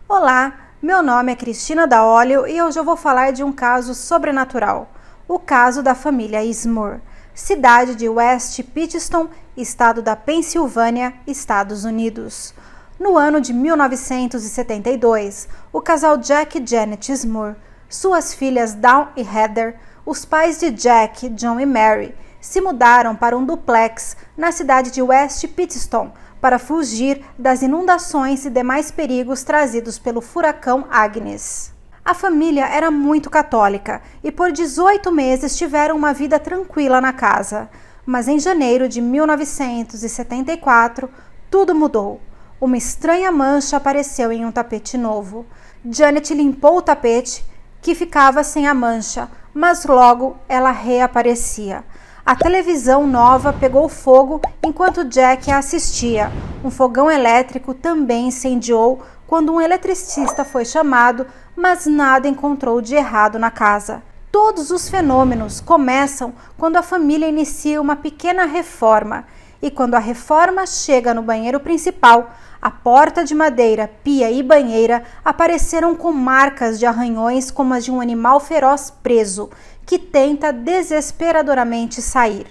Olá, meu nome é Cristina Daolio e hoje eu vou falar de um caso sobrenatural, o caso da família Ismore, cidade de West Pittston, estado da Pensilvânia, Estados Unidos. No ano de 1972, o casal Jack e Janet Ismore, suas filhas Dawn e Heather, os pais de Jack, John e Mary, se mudaram para um duplex na cidade de West Pittston para fugir das inundações e demais perigos trazidos pelo furacão Agnes. A família era muito católica e por 18 meses tiveram uma vida tranquila na casa, mas em janeiro de 1974 tudo mudou. Uma estranha mancha apareceu em um tapete novo. Janet limpou o tapete, que ficava sem a mancha, mas logo ela reaparecia. A televisão nova pegou fogo enquanto Jack a assistia. Um fogão elétrico também incendiou quando um eletricista foi chamado, mas nada encontrou de errado na casa. Todos os fenômenos começam quando a família inicia uma pequena reforma. E quando a reforma chega no banheiro principal, a porta de madeira, pia e banheira apareceram com marcas de arranhões como as de um animal feroz preso, que tenta desesperadoramente sair.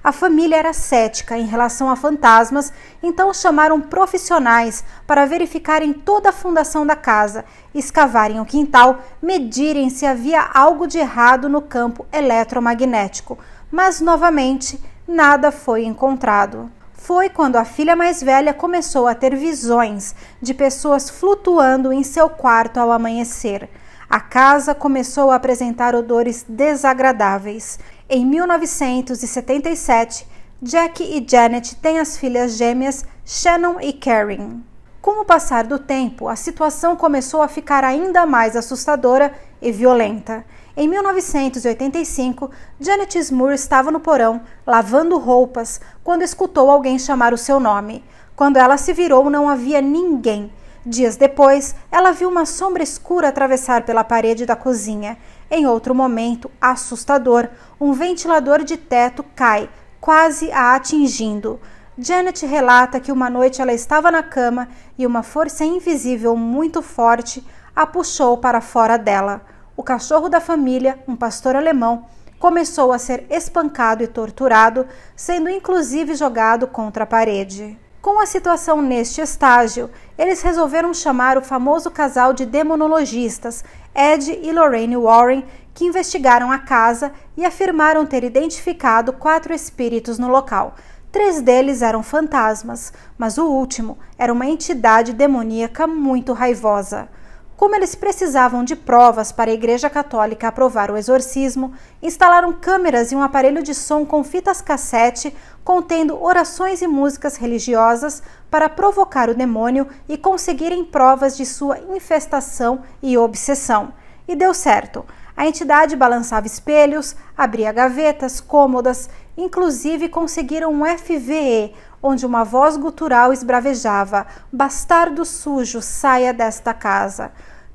A família era cética em relação a fantasmas, então chamaram profissionais para verificarem toda a fundação da casa, escavarem o quintal, medirem se havia algo de errado no campo eletromagnético, mas novamente nada foi encontrado. Foi quando a filha mais velha começou a ter visões de pessoas flutuando em seu quarto ao amanhecer. A casa começou a apresentar odores desagradáveis. Em 1977, Jack e Janet têm as filhas gêmeas Shannon e Karen. Com o passar do tempo, a situação começou a ficar ainda mais assustadora e violenta. Em 1985, Janet Ismore estava no porão, lavando roupas, quando escutou alguém chamar o seu nome. Quando ela se virou, não havia ninguém. Dias depois, ela viu uma sombra escura atravessar pela parede da cozinha. Em outro momento, assustador, um ventilador de teto cai, quase a atingindo. Janet relata que uma noite ela estava na cama e uma força invisível muito forte a puxou para fora dela. O cachorro da família, um pastor alemão, começou a ser espancado e torturado, sendo inclusive jogado contra a parede. Com a situação neste estágio, eles resolveram chamar o famoso casal de demonologistas, Ed e Lorraine Warren, que investigaram a casa e afirmaram ter identificado 4 espíritos no local. 3 deles eram fantasmas, mas o último era uma entidade demoníaca muito raivosa. Como eles precisavam de provas para a Igreja Católica aprovar o exorcismo, instalaram câmeras e um aparelho de som com fitas cassete contendo orações e músicas religiosas para provocar o demônio e conseguirem provas de sua infestação e obsessão. E deu certo. A entidade balançava espelhos, abria gavetas, cômodas, inclusive conseguiram um FVE, onde uma voz gutural esbravejava: "Bastardo sujo, saia desta casa".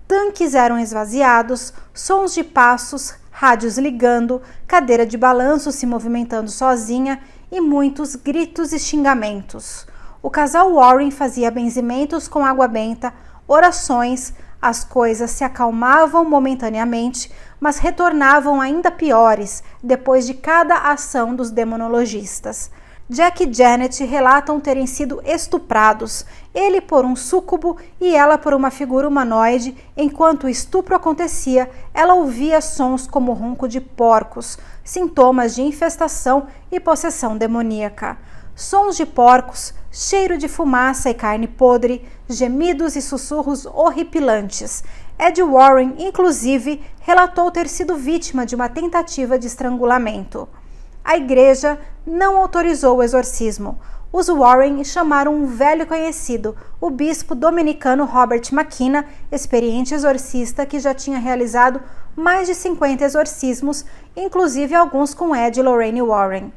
Tanques eram esvaziados, sons de passos, rádios ligando, cadeira de balanço se movimentando sozinha e muitos gritos e xingamentos. O casal Warren fazia benzimentos com água benta, orações, as coisas se acalmavam momentaneamente, mas retornavam ainda piores depois de cada ação dos demonologistas. Jack e Janet relatam terem sido estuprados, ele por um súcubo e ela por uma figura humanoide. Enquanto o estupro acontecia, ela ouvia sons como o ronco de porcos, sintomas de infestação e possessão demoníaca. Sons de porcos, cheiro de fumaça e carne podre, gemidos e sussurros horripilantes. Ed Warren, inclusive, relatou ter sido vítima de uma tentativa de estrangulamento. A igreja não autorizou o exorcismo. Os Warren chamaram um velho conhecido, o bispo dominicano Robert McKenna, experiente exorcista que já tinha realizado mais de 50 exorcismos, inclusive alguns com Ed e Lorraine Warren.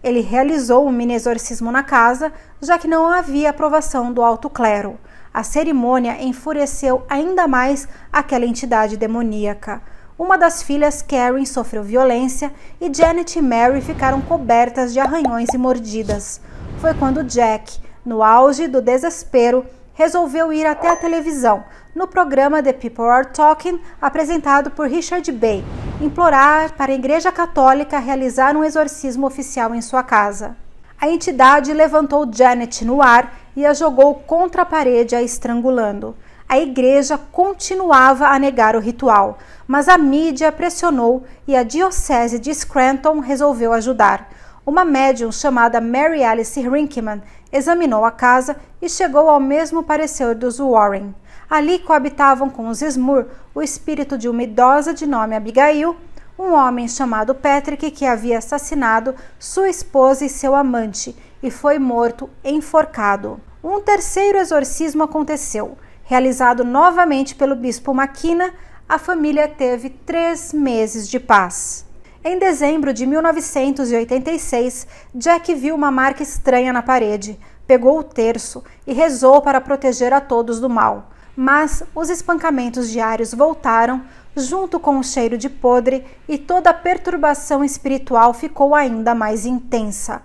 Ele realizou um mini exorcismo na casa, já que não havia aprovação do alto clero. A cerimônia enfureceu ainda mais aquela entidade demoníaca. Uma das filhas, Karen, sofreu violência e Janet e Mary ficaram cobertas de arranhões e mordidas. Foi quando Jack, no auge do desespero, resolveu ir até a televisão, no programa The People Are Talking, apresentado por Richard Bay, implorar para a Igreja Católica realizar um exorcismo oficial em sua casa. A entidade levantou Janet no ar e a jogou contra a parede, a estrangulando. A igreja continuava a negar o ritual, mas a mídia pressionou e a diocese de Scranton resolveu ajudar. Uma médium chamada Mary Alice Rinkman examinou a casa e chegou ao mesmo parecer dos Warren. Ali coabitavam com os Smurr o espírito de uma idosa de nome Abigail, um homem chamado Patrick que havia assassinado sua esposa e seu amante e foi morto enforcado. Um terceiro exorcismo aconteceu. Realizado novamente pelo bispo McKenna, a família teve 3 meses de paz. Em dezembro de 1986, Jack viu uma marca estranha na parede, pegou o terço e rezou para proteger a todos do mal. Mas os espancamentos diários voltaram, junto com o cheiro de podre, e toda a perturbação espiritual ficou ainda mais intensa.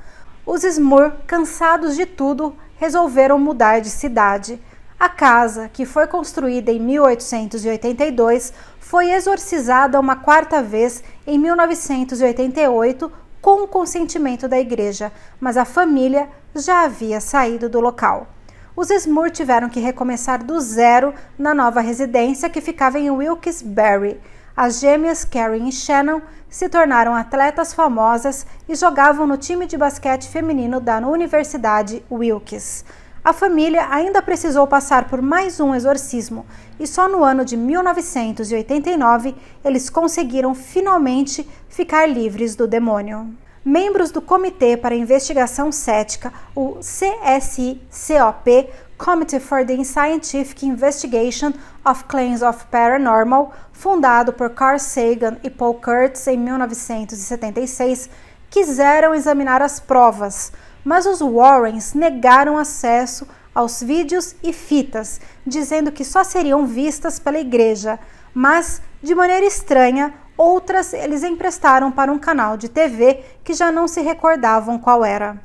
Os Smurr, cansados de tudo, resolveram mudar de cidade. A casa, que foi construída em 1882, foi exorcizada uma 4ª vez em 1988 com o consentimento da igreja, mas a família já havia saído do local. Os Smurr tiveram que recomeçar do zero na nova residência que ficava em Wilkes-Barre. As gêmeas Karen e Shannon se tornaram atletas famosas e jogavam no time de basquete feminino da Universidade Wilkes. A família ainda precisou passar por mais um exorcismo e só no ano de 1989 eles conseguiram finalmente ficar livres do demônio. Membros do Comitê para Investigação Cética, o CSICOP, Committee for the Scientific Investigation of Claims of Paranormal, fundado por Carl Sagan e Paul Kurtz em 1976, quiseram examinar as provas, mas os Warrens negaram acesso aos vídeos e fitas, dizendo que só seriam vistas pela igreja, mas, de maneira estranha, outras eles emprestaram para um canal de TV que já não se recordavam qual era.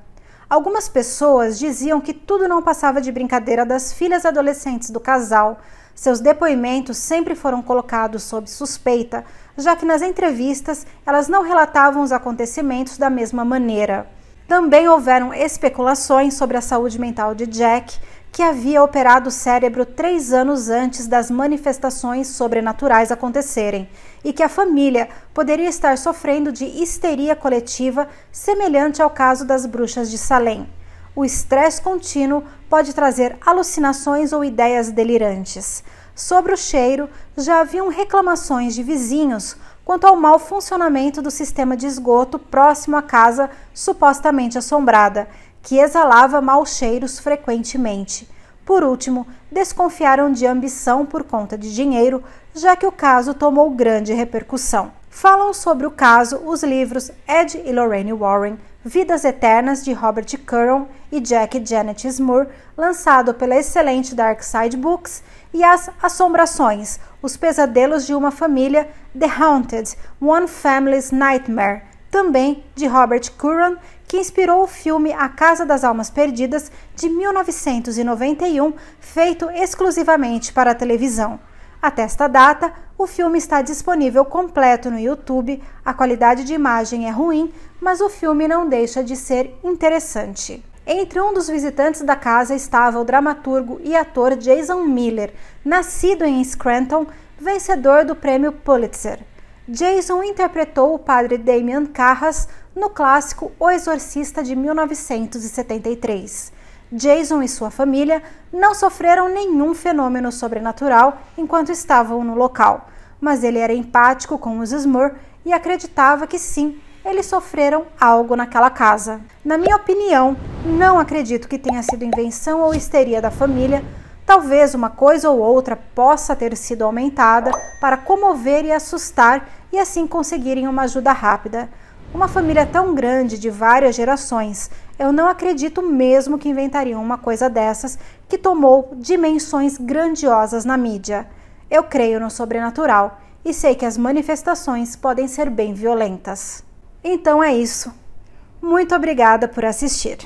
Algumas pessoas diziam que tudo não passava de brincadeira das filhas adolescentes do casal. Seus depoimentos sempre foram colocados sob suspeita, já que nas entrevistas elas não relatavam os acontecimentos da mesma maneira. Também houveram especulações sobre a saúde mental de Jack, que havia operado o cérebro 3 anos antes das manifestações sobrenaturais acontecerem, e que a família poderia estar sofrendo de histeria coletiva semelhante ao caso das bruxas de Salem. O estresse contínuo pode trazer alucinações ou ideias delirantes. Sobre o cheiro, já haviam reclamações de vizinhos quanto ao mau funcionamento do sistema de esgoto próximo à casa supostamente assombrada, que exalava maus cheiros frequentemente. Por último, desconfiaram de ambição por conta de dinheiro, já que o caso tomou grande repercussão. Falam sobre o caso os livros Ed e Lorraine Warren, Vidas Eternas, de Robert Curran e Jack e Janet Smurr, lançado pela excelente Dark Side Books, e As Assombrações, Os Pesadelos de uma Família, The Haunted, One Family's Nightmare, também de Robert Curran, que inspirou o filme A Casa das Almas Perdidas, de 1991, feito exclusivamente para a televisão. Até esta data, o filme está disponível completo no YouTube, a qualidade de imagem é ruim, mas o filme não deixa de ser interessante. Entre um dos visitantes da casa estava o dramaturgo e ator Jason Miller, nascido em Scranton, vencedor do prêmio Pulitzer. Jason interpretou o padre Damian Carras no clássico O Exorcista de 1973. Jason e sua família não sofreram nenhum fenômeno sobrenatural enquanto estavam no local, mas ele era empático com os Smurr e acreditava que sim, eles sofreram algo naquela casa. Na minha opinião, não acredito que tenha sido invenção ou histeria da família. Talvez uma coisa ou outra possa ter sido aumentada para comover e assustar e assim conseguirem uma ajuda rápida. Uma família tão grande de várias gerações, eu não acredito mesmo que inventariam uma coisa dessas que tomou dimensões grandiosas na mídia. Eu creio no sobrenatural e sei que as manifestações podem ser bem violentas. Então é isso. Muito obrigada por assistir.